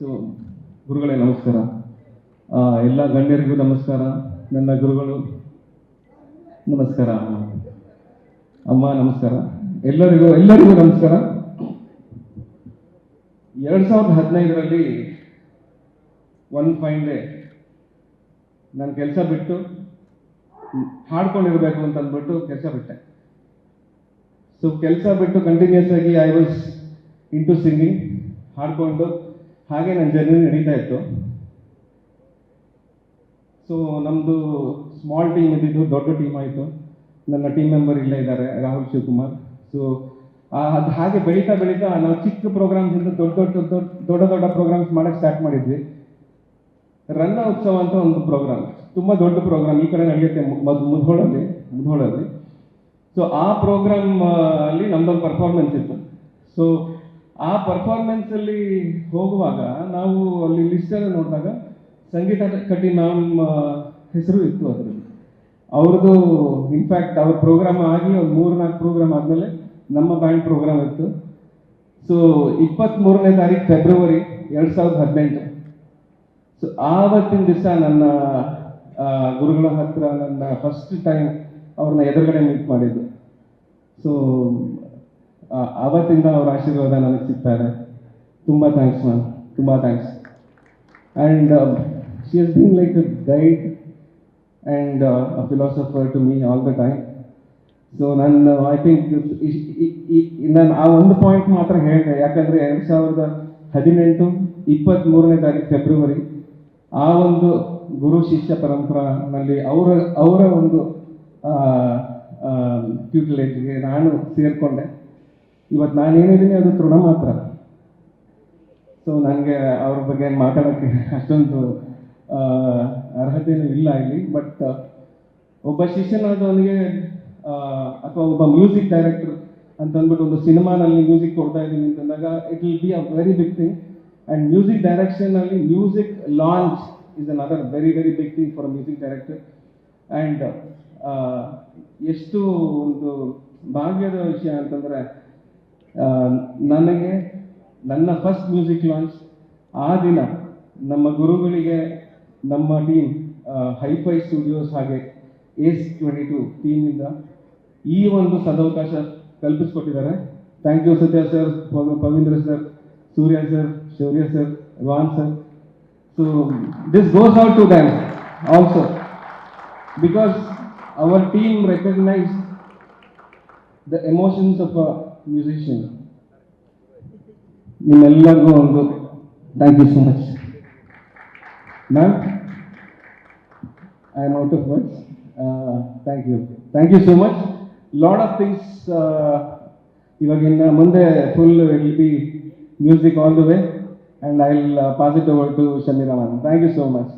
So ಗುರುಗಳೇ ನಮಸ್ಕಾರ. ಎಲ್ಲ ಗಣ್ಯರಿಗೂ ನಮಸ್ಕಾರ. ನನ್ನ ಗುರುಗಳು ನಮಸ್ಕಾರ. ಅಮ್ಮ ನಮಸ್ಕಾರ. ಎಲ್ಲರಿಗೂ ನಮಸ್ಕಾರ. 2015ರಲ್ಲಿ ಒನ್ ಫೈನ್ ಡೇ ನಾನು ಕೆಲಸ ಬಿಟ್ಟು ಹಾಡ್ಕೊಂಡಿರ್ಬೇಕು ಅಂತ ಅಂದ್ಬಿಟ್ಟು ಕೆಲಸ ಬಿಟ್ಟೆ. ಸೊ ಕೆಲಸ ಬಿಟ್ಟು ಕಂಟಿನ್ಯೂಸ್ ಆಗಿ ಐ ವಾಸ್ ಇಂಟು ಸಿಂಗಿಂಗ್, ಹಾಡ್ಕೊಂಡು ಹಾಗೆ ನನ್ನ ಜರ್ನಿ ನಡೀತಾ ಇತ್ತು. ಸೊ ನಮ್ಮದು ಸ್ಮಾಲ್ ಟೀಮ್ ಇದ್ದಿದ್ದು ದೊಡ್ಡ ಟೀಮ್ ಆಯಿತು. ನನ್ನ ಟೀಮ್ ಮೆಂಬರ್ ಇಲ್ಲೇ ಇದ್ದಾರೆ, ರಾಹುಲ್ ಶಿವಕುಮಾರ್. ಸೊ ಅದು ಹಾಗೆ ಬೆಳೀತಾ ನಾವು ಚಿಕ್ಕ ಪ್ರೋಗ್ರಾಮ್ಸಿಂದ ದೊಡ್ಡ ಪ್ರೋಗ್ರಾಮ್ಸ್ ಮಾಡೋಕ್ಕೆ ಸ್ಟಾರ್ಟ್ ಮಾಡಿದ್ವಿ. ರನ್ನ ಉತ್ಸವ ಅಂತ ಒಂದು ಪ್ರೋಗ್ರಾಮ್, ತುಂಬ ದೊಡ್ಡ ಪ್ರೋಗ್ರಾಮ್ ಈ ಕಡೆ ನಡೆಯುತ್ತೆ ಮುಧೋಳಲ್ಲಿ. ಸೊ ಆ ಪ್ರೋಗ್ರಾಮ್ ಅಲ್ಲಿ ನಮ್ದೊಂದು ಪರ್ಫಾರ್ಮೆನ್ಸ್ ಇತ್ತು. ಸೊ ಆ ಪರ್ಫಾರ್ಮೆನ್ಸಲ್ಲಿ ಹೋಗುವಾಗ ನಾವು ಅಲ್ಲಿ ಲಿಸ್ಟಲ್ಲಿ ನೋಡಿದಾಗ ಸಂಗೀತ ಕಟ್ಟಿ ನಮ್ಮ ಹೆಸರು ಇತ್ತು ಅದರಲ್ಲಿ. ಅವ್ರದ್ದು ಇನ್ಫ್ಯಾಕ್ಟ್ ಅವ್ರ ಪ್ರೋಗ್ರಾಮ್ ಆಗಿ ಒಂದು 3-4 ಪ್ರೋಗ್ರಾಮ್ ಆದಮೇಲೆ ನಮ್ಮ ಬ್ಯಾಂಡ್ ಪ್ರೋಗ್ರಾಮ್ ಇತ್ತು. ಸೊ 23ನೇ ತಾರೀಕು ಫೆಬ್ರವರಿ 2018. ಸೊ ಆವತ್ತಿನ ದಿವಸ ನನ್ನ ಗುರುಗಳ ಹತ್ರ ನನ್ನ ಫಸ್ಟ್ ಟೈಮ್ ಅವ್ರನ್ನ ಎದುರುಗಡೆ ಮೀಟ್ ಮಾಡಿದ್ದು. ಸೊ ಆವತ್ತಿಂದ ಅವ್ರ ಆಶೀರ್ವಾದ ನನಗೆ ಸಿಗ್ತಾರೆ. ತುಂಬ ಥ್ಯಾಂಕ್ಸ್ ಮ್ಯಾಮ್, ತುಂಬ thanks. And she has been like a guide and a philosopher to me all the time. So ನಾನು ಐ ಥಿಂಕ್ ನಾನು ಆ ಒಂದು ಪಾಯಿಂಟ್ ಮಾತ್ರ ಹೇಳಿದೆ, ಯಾಕಂದರೆ 2018 23ನೇ ತಾರೀಕು ಫೆಬ್ರವರಿ ಆ ಒಂದು ಗುರು ಶಿಷ್ಯ ಪರಂಪರಾನಲ್ಲಿ ಅವರ ಒಂದು ಟ್ಯೂಟಲೇಜ್ಗೆ ನಾನು ಸೇರಿಕೊಂಡೆ. ಇವತ್ತು ನಾನೇನಿದ್ದೀನಿ ಅದು ತೃಣ ಮಾತ್ರ. ಸೊ ನನಗೆ ಅವ್ರ ಬಗ್ಗೆ ಮಾತಾಡೋಕ್ಕೆ ಅಷ್ಟೊಂದು ಅರ್ಹತೆಯೂ ಇಲ್ಲ ಇಲ್ಲಿ. ಬಟ್ ಒಬ್ಬ ಶಿಷ್ಯನಾದವನಿಗೆ ಅಥವಾ ಒಬ್ಬ ಮ್ಯೂಸಿಕ್ ಡೈರೆಕ್ಟರ್ ಅಂತಂದ್ಬಿಟ್ಟು ಒಂದು ಸಿನಿಮಾನಲ್ಲಿ ಮ್ಯೂಸಿಕ್ ಕೊಡ್ತಾ ಇದ್ದೀನಿ ಅಂತಂದಾಗ it will be a very big thing. And music ಡೈರೆಕ್ಷನಲ್ಲಿ music launch is another very big thing for a music director. And ಎಷ್ಟು ಒಂದು ಭಾಗ್ಯದ ವಿಷಯ ಅಂತಂದರೆ, ನನಗೆ ನನ್ನ ಫಸ್ಟ್ ಮ್ಯೂಸಿಕ್ ಲಾಂಚ್ ಆ ದಿನ ನಮ್ಮ ಗುರುಗಳಿಗೆ ನಮ್ಮ ಟೀಮ್ ಹೈಫೈ ಸ್ಟುಡಿಯೋಸ್ ಹಾಗೆ ACE 22 ಟೀಮಿಂದ ಈ ಒಂದು ಸದವಕಾಶ ಕಲ್ಪಿಸ್ಕೊಟ್ಟಿದ್ದಾರೆ. Thank you Satya sir, Pavindra sir, Surya sir, Shaurya sir, ವಾನ್ sir. So this goes out to them also because our team recognized the emotions of a musician. ನಿಮ್ಮೆಲ್ಲರಿಗೂ ಒಂದು thank you so much ma'am. I am out of words. Thank you so much. Lot of things ಇವಾಗಿನ ಮುಂದೆ full will be music all the way, and I will pass it over to Shamira ma'am. Thank you so much.